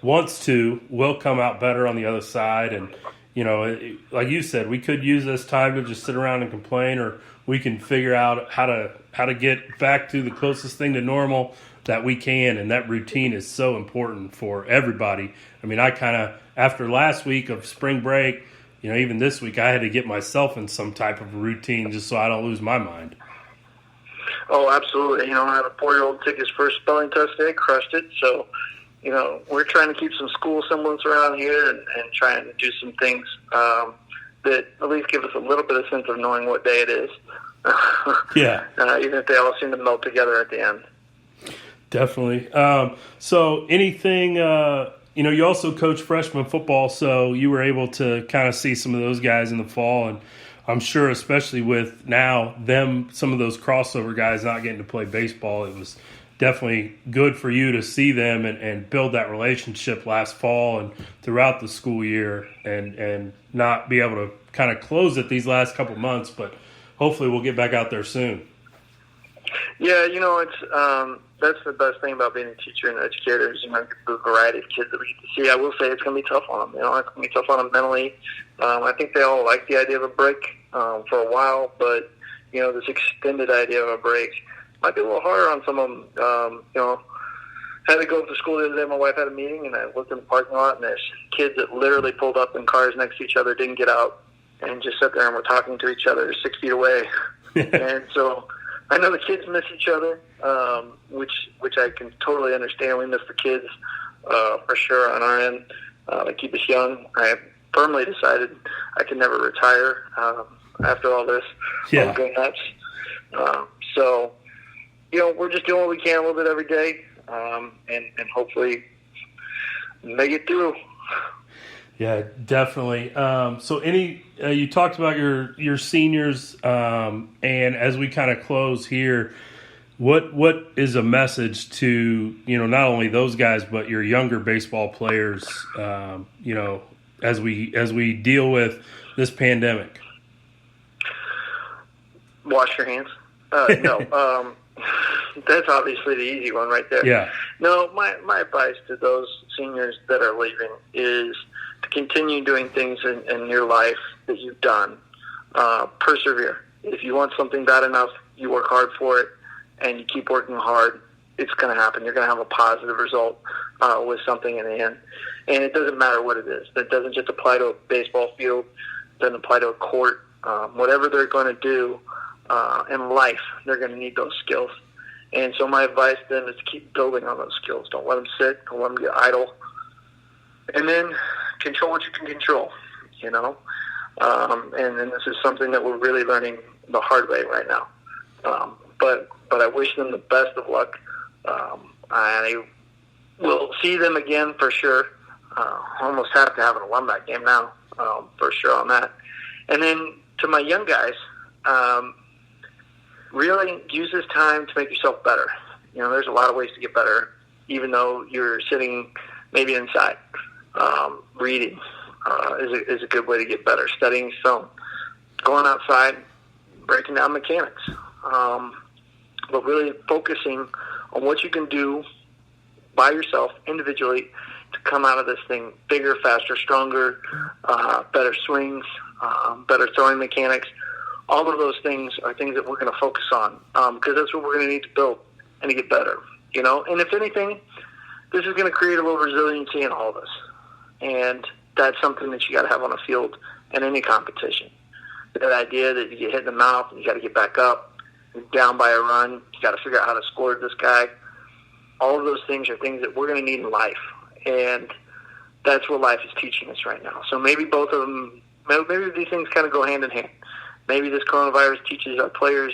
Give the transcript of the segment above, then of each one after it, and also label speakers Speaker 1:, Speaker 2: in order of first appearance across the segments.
Speaker 1: wants to will come out better on the other side. And, like you said, we could use this time to just sit around and complain, or we can figure out how to get back to the closest thing to normal that we can. And that routine is so important for everybody. I mean, I kind of, after last week of spring break, even this week, I had to get myself in some type of routine just so I don't lose my mind.
Speaker 2: Oh, absolutely. I had a 4-year-old take his first spelling test today, crushed it. So, we're trying to keep some school semblance around here and trying to do some things that at least give us a little bit of sense of knowing what day it is.
Speaker 1: Yeah.
Speaker 2: Even if they all seem to melt together at the end.
Speaker 1: Definitely. So anything, you also coach freshman football, so you were able to kind of see some of those guys in the fall, and I'm sure especially with now some of those crossover guys not getting to play baseball, it was definitely good for you to see them and build that relationship last fall and throughout the school year and not be able to kind of close it these last couple months, but hopefully we'll get back out there soon.
Speaker 2: Yeah, it's that's the best thing about being a teacher and educator is the variety of kids that we get to see. I will say it's going to be tough on them. It's going to be tough on them mentally. I think they all like the idea of a break for a while, but this extended idea of a break might be a little harder on some of them. Had to go up to school the other day. My wife had a meeting, and I looked in the parking lot, and there's kids that literally pulled up in cars next to each other, didn't get out, and just sat there and were talking to each other 6 feet away. And so I know the kids miss each other, which I can totally understand. We miss the kids for sure on our end. They keep us young. I have firmly decided I can never retire after all this.
Speaker 1: Yeah.
Speaker 2: All go nuts. So, we're just doing what we can a little bit every day, and hopefully make it through.
Speaker 1: Yeah, definitely. So you talked about your seniors, and as we kind of close here, what is a message to, not only those guys, but your younger baseball players, as we deal with this pandemic?
Speaker 2: Wash your hands. No, that's obviously the easy one right there.
Speaker 1: Yeah.
Speaker 2: No, my advice to those seniors that are leaving is to continue doing things in your life that you've done. Persevere. If you want something bad enough, you work hard for it, and you keep working hard, it's going to happen. You're going to have a positive result with something in the end. And it doesn't matter what it is. That doesn't just apply to a baseball field. It doesn't apply to a court. Whatever they're going to do in life, they're going to need those skills. And so my advice to them is to keep building on those skills. Don't let them sit. Don't let them get idle. And then control what you can control, And then this is something that we're really learning the hard way right now. But I wish them the best of luck. I will see them again for sure. Almost have to have an alumni game now, for sure on that. And then to my young guys, really use this time to make yourself better. There's a lot of ways to get better, even though you're sitting maybe inside. Reading is a good way to get better. Studying film, going outside, breaking down mechanics, but really focusing on what you can do by yourself individually to come out of this thing bigger, faster, stronger, better swings, better throwing mechanics. All of those things are things that we're going to focus on because that's what we're going to need to build and to get better. And if anything, this is going to create a little resiliency in all of us. And that's something that you got to have on a field in any competition. That idea that you get hit in the mouth and you got to get back up, you're down by a run, you got to figure out how to score this guy. All of those things are things that we're going to need in life. And that's what life is teaching us right now. So maybe both of them, maybe these things kind of go hand in hand. Maybe this coronavirus teaches our players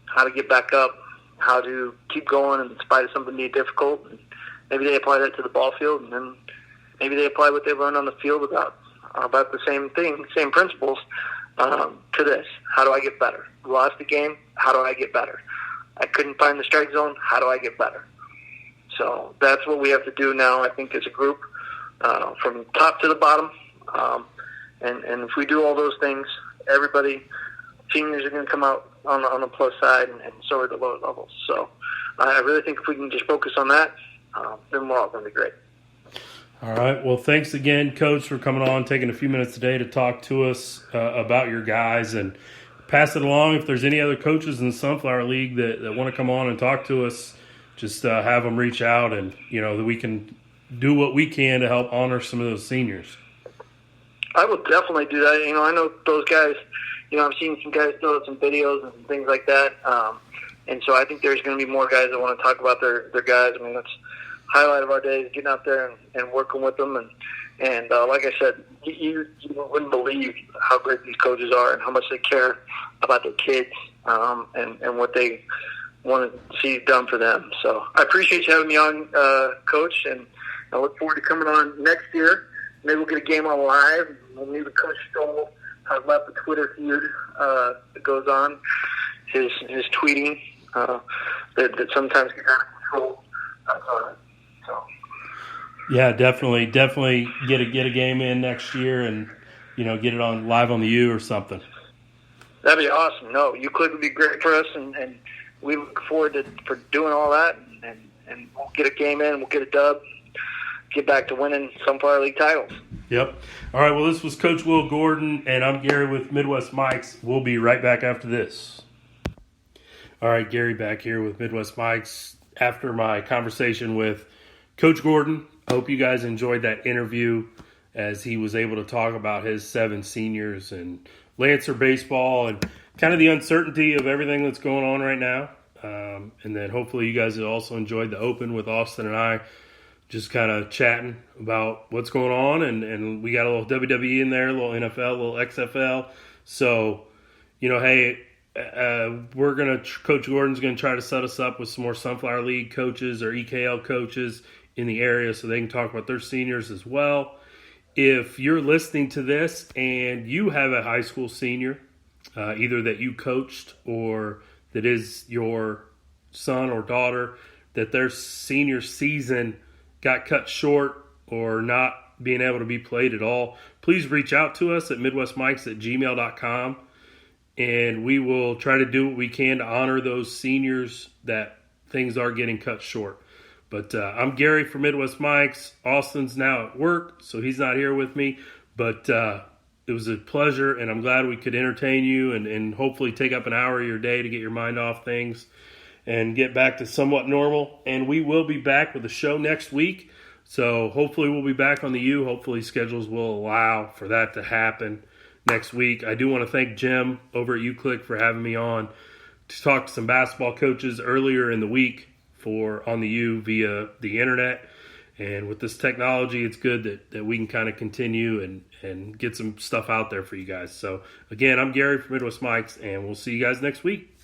Speaker 2: how to get back up, how to keep going in spite of something being difficult. And maybe they apply that to the ball field, and then maybe they apply what they learned on the field about the same thing, same principles to this. How do I get better? Lost the game. How do I get better? I couldn't find the strike zone. How do I get better? So that's what we have to do now, I think, as a group, from top to the bottom. And if we do all those things, everybody, seniors are going to come out on the plus side, and so are the lower levels. So I really think if we can just focus on that, then we're all going to be great.
Speaker 1: All right. Well, thanks again, Coach, for coming on, taking a few minutes today to talk to us about your guys, and pass it along. If there's any other coaches in the Sunflower League that want to come on and talk to us, just have them reach out, and that we can do what we can to help honor some of those seniors.
Speaker 2: I will definitely do that. I know those guys. I've seen some guys throw out some videos and some things like that. And so I think there's going to be more guys that want to talk about their guys. I mean, that's highlight of our day is getting out there and working with them. And like I said, you wouldn't believe how great these coaches are and how much they care about their kids and what they want to see done for them. So I appreciate you having me on, Coach, and I look forward to coming on next year. Maybe we'll get a game on live. We'll meet with Coach Stoll. I've left the Twitter feud that goes on, his tweeting that sometimes gets out of control. So.
Speaker 1: Yeah, definitely get a game in next year, and get it on live on the U or something.
Speaker 2: That'd be awesome. No, UClick would be great for us, and we look forward for doing all that, and we'll get a game in, we'll get a dub, get back to winning Sunflower League titles.
Speaker 1: Yep. All right, well, this was Coach Will Gorden, and I'm Gary with Midwest Mikes. We'll be right back after this. All right, Gary back here with Midwest Mikes after my conversation with Coach Gorden. I hope you guys enjoyed that interview as he was able to talk about his 7 seniors and Lancer baseball and kind of the uncertainty of everything that's going on right now. And then hopefully you guys have also enjoyed the Open with Austin and I just kind of chatting about what's going on. And we got a little WWE in there, a little NFL, a little XFL. So, hey, Coach Gordon's going to try to set us up with some more Sunflower League coaches or EKL coaches in the area so they can talk about their seniors as well. If you're listening to this and you have a high school senior, either that you coached or that is your son or daughter, that their senior season got cut short or not being able to be played at all, please reach out to us at midwestmikes@gmail.com, and we will try to do what we can to honor those seniors that things are getting cut short. But I'm Gary from Midwest Mikes. Austin's now at work, so he's not here with me. But it was a pleasure, and I'm glad we could entertain you and hopefully take up an hour of your day to get your mind off things and get back to somewhat normal. And we will be back with a show next week. So hopefully we'll be back on the U. Hopefully schedules will allow for that to happen next week. I do want to thank Jim over at UClick for having me on to talk to some basketball coaches earlier in the week on the U via the internet. And with this technology, it's good that we can kind of continue and get some stuff out there for you guys. So again, I'm Gary from Midwest Mikes, and we'll see you guys next week.